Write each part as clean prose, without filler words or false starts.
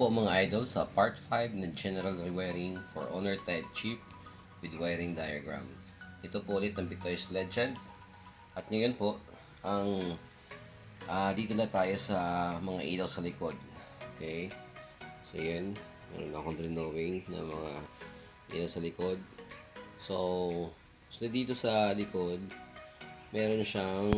po mga idol sa part 5 ng general wiring for owner type chip with wiring diagram. Ito po ulit ang Pitoy's Legend. At ngayon po, ang dito na tayo sa mga ilaw sa likod. Okay? So yan, meron akong drawing na mga ilaw sa likod. So dito sa likod, meron siyang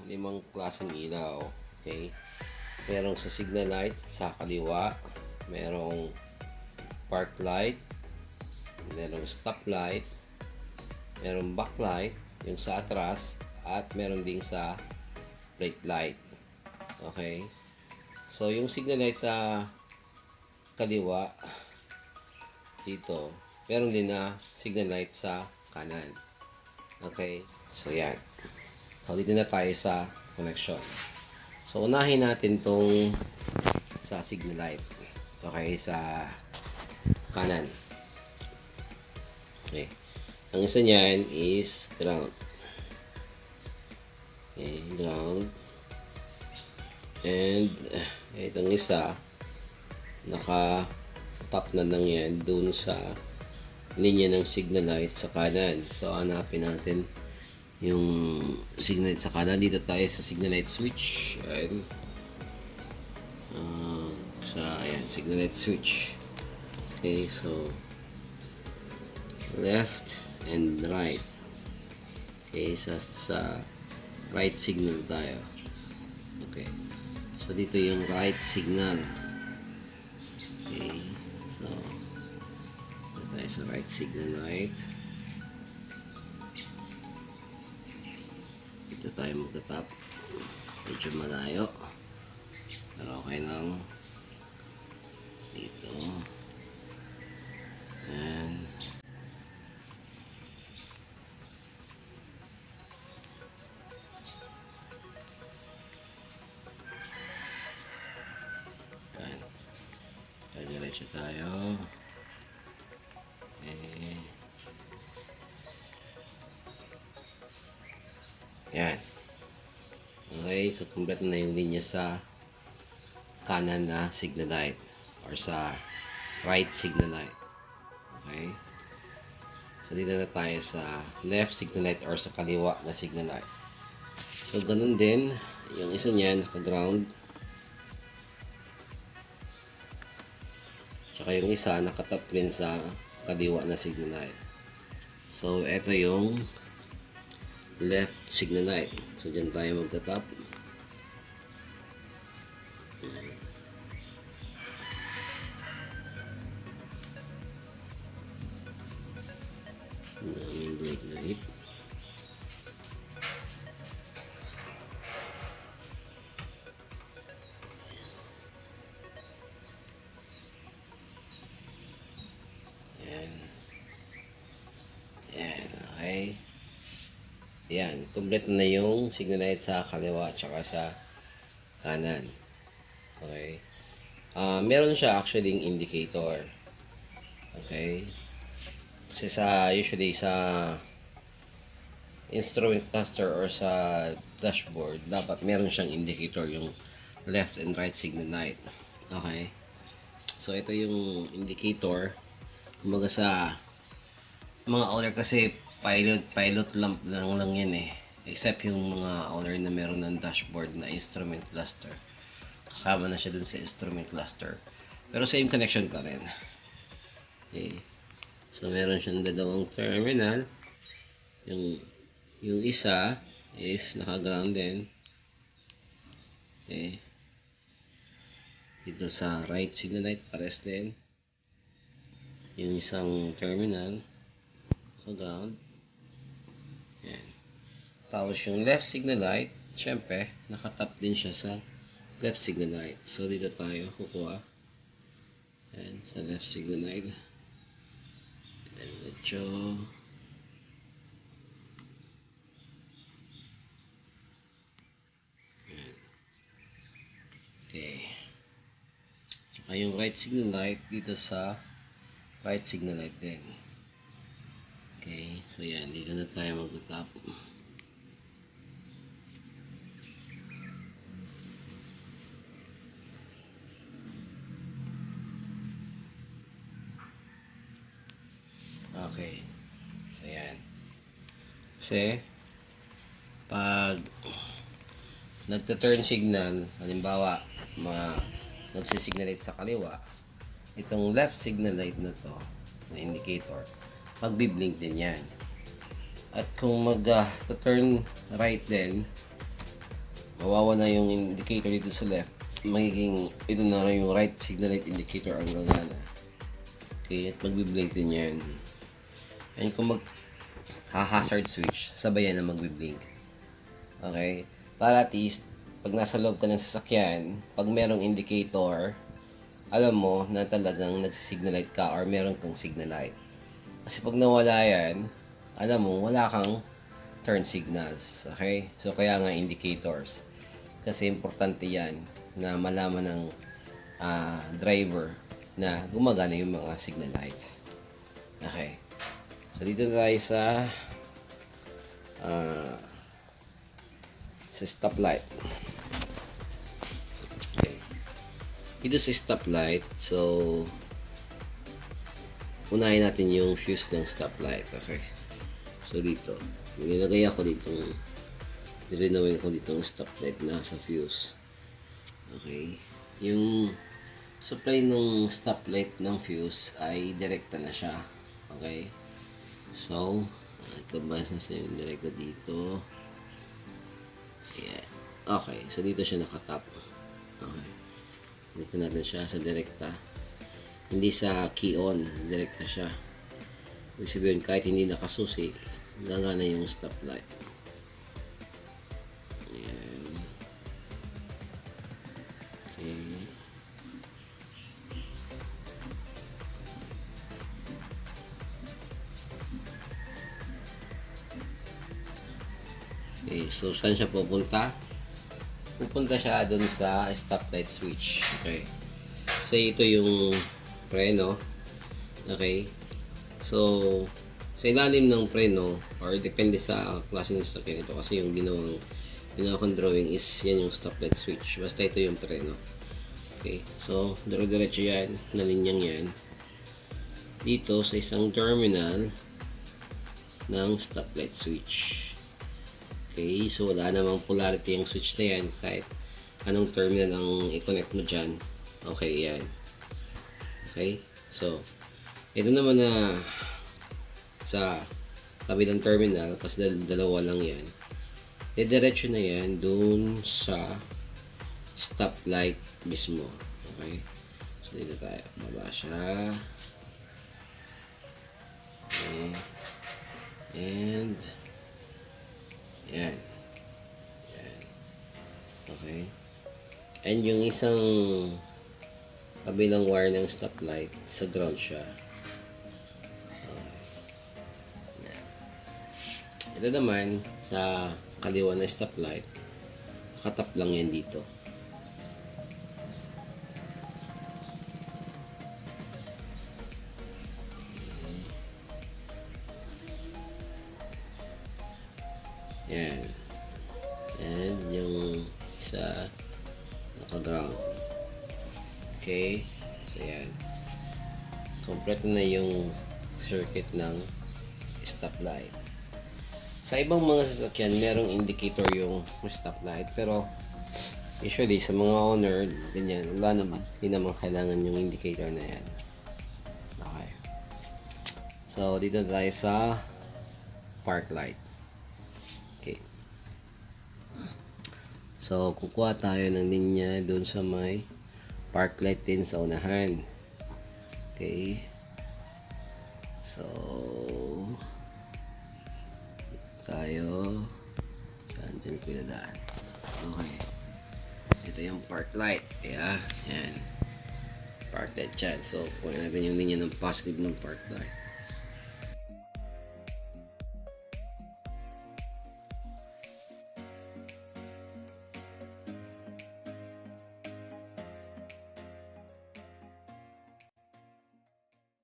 5 klaseng ilaw. Okay? Merong sa signal light sa kaliwa, merong park light, merong stop light, merong backlight yung sa atras, at meron ding sa brake light. Okay? So yung signal light sa kaliwa dito, meron din na signal light sa kanan. Okay? So yan. So dito na tayo sa connection. So, unahin natin tong sa signal light. Okay, sa kanan. Okay. Ang isa niyan is ground. Okay, ground. And, itong isa, naka-top na lang yan dun sa linya ng signal light sa kanan. So, hanapin natin yung signal light sa kanan. Dito tayo sa signal light switch. Ayan. Ayan, signal light switch. Okay, so left and right. Okay, sa right signal tayo. Okay. So dito yung right signal. Okay. So dito tayo sa right signal light. Dito tayo magtatap. Medyo malayo. Pero okay lang. Dito. And diretso tayo. Okay. Yan. Okay, so complete na yung linya sa kanan na signal light or sa right signal light. Okay. So dito na tayo sa left signal light or sa kaliwa na signal light. So ganun din, yung isa niyan naka-ground. Tsaka yung isa nakatap rin sa kaliwa na signal light. So ito yung left signal light. So dyan tayo magtatap. Yung brake light. Yan. Yan. Okay. Yan, complete na yung signal light sa kaliwa at saka sa kanan. Okay. Meron siya actually yung indicator. Okay. Kasi usually sa instrument cluster or sa dashboard, dapat meron siyang indicator, yung left and right signal light. Okay. So ito yung indicator. Kumbaga sa mga owner kasi pilot lamp lang yan eh, except yung mga owner na meron ng dashboard na instrument cluster, kasama na siya dun sa instrument cluster, pero same connection pa rin. Okay. So meron siyang dalawang terminal. Yung isa is naka-ground din. Okay. Dito sa right signal light pares din yung isang terminal naka-ground. Yan. Tapos yung left signal light, syempre, nakatap din siya sa left signal light. So, dito tayo kukuha. Yan, sa left signal light. And medyo yan. Okay. Saka yung right signal light dito sa right signal light din. Okay. So, yan. Dito na tayo mag-tap. Okay. So, yan. Kasi, pag nagta-turn signal, halimbawa, nagsisignalate sa kaliwa, itong left signal light na to, na indicator, magbiblink din yan. At kung mag-turn right din, mawawala yung indicator dito sa left, magiging ito na rin yung right signal light indicator ang gagana. Okay, at magbiblink din yan. And kung hazard switch, sabay yan na magbiblink. Okay? Para at least, pag nasa loob ka ng sasakyan, pag merong indicator, alam mo na talagang nagsisignal light ka or meron kang signal light. Kasi pag nawala yan, alam mo, wala kang turn signals. Okay? So, kaya nga indicators. Kasi importante yan na malaman ng driver na gumagana yung mga signal light. Okay. So, dito tayo sa stoplight. Okay. Dito sa stoplight, so unahin natin yung fuse ng stoplight. Okay. So dito, nilagay ako dito, nilinawin ko dito ang stoplight na sa fuse. Okay. Yung supply ng stoplight ng fuse ay direkta na siya. Okay. So, ito basa sa yung direkta dito. Yeah. Okay, so dito siya nakatap. Okay. Dito natin siya sa direkta. Hindi sa key on, direkta siya. Ibig sabihin, kahit hindi nakasusi, gagana yung stoplight. Ayan. Okay. Okay, so saan siya pupunta? Pupunta siya doon sa stoplight switch. Okay. So ito yung preno. Okay. So sa ilalim ng preno or depende sa klase ng sasakyan ito kasi yung ginawa kong drawing is yan yung stoplight switch. Basta ito yung preno. Okay. So dire-diretso yan na linyang yan dito sa isang terminal ng stoplight switch. Okay, so wala namang polarity ang switch na yan kahit anong terminal ang i-connect mo dyan. Okay, yan. Okay, so ito naman na sa kabilang terminal kasi dalawa lang yan. Diretso na yan dun sa stoplight mismo. Okay, so dito tayo. Baba siya. Okay. And yan. Yan. Okay. And yung isang kabilang wire ng stoplight, sa ground siya. Okay. Yan. Ito naman, sa kaliwa na stoplight, katap lang yan dito. Yan. And yung isa naka-ground. Okay. So yan. Kompleto na yung circuit ng stoplight. Sa ibang mga sasakyan, merong indicator yung stoplight. Pero usually sa mga owner, ganyan, wala naman. Hindi naman kailangan yung indicator na yan. Okay. So dito tayo sa park light. Okay. So, kukuha tayo ng linya doon sa may park light din sa unahan. Okay. So, tayo. Diyan ko na daan. Okay. Ito yung park light. Yeah. Yan. Park light dyan. So, kuha natin yung linya ng positive ng park light.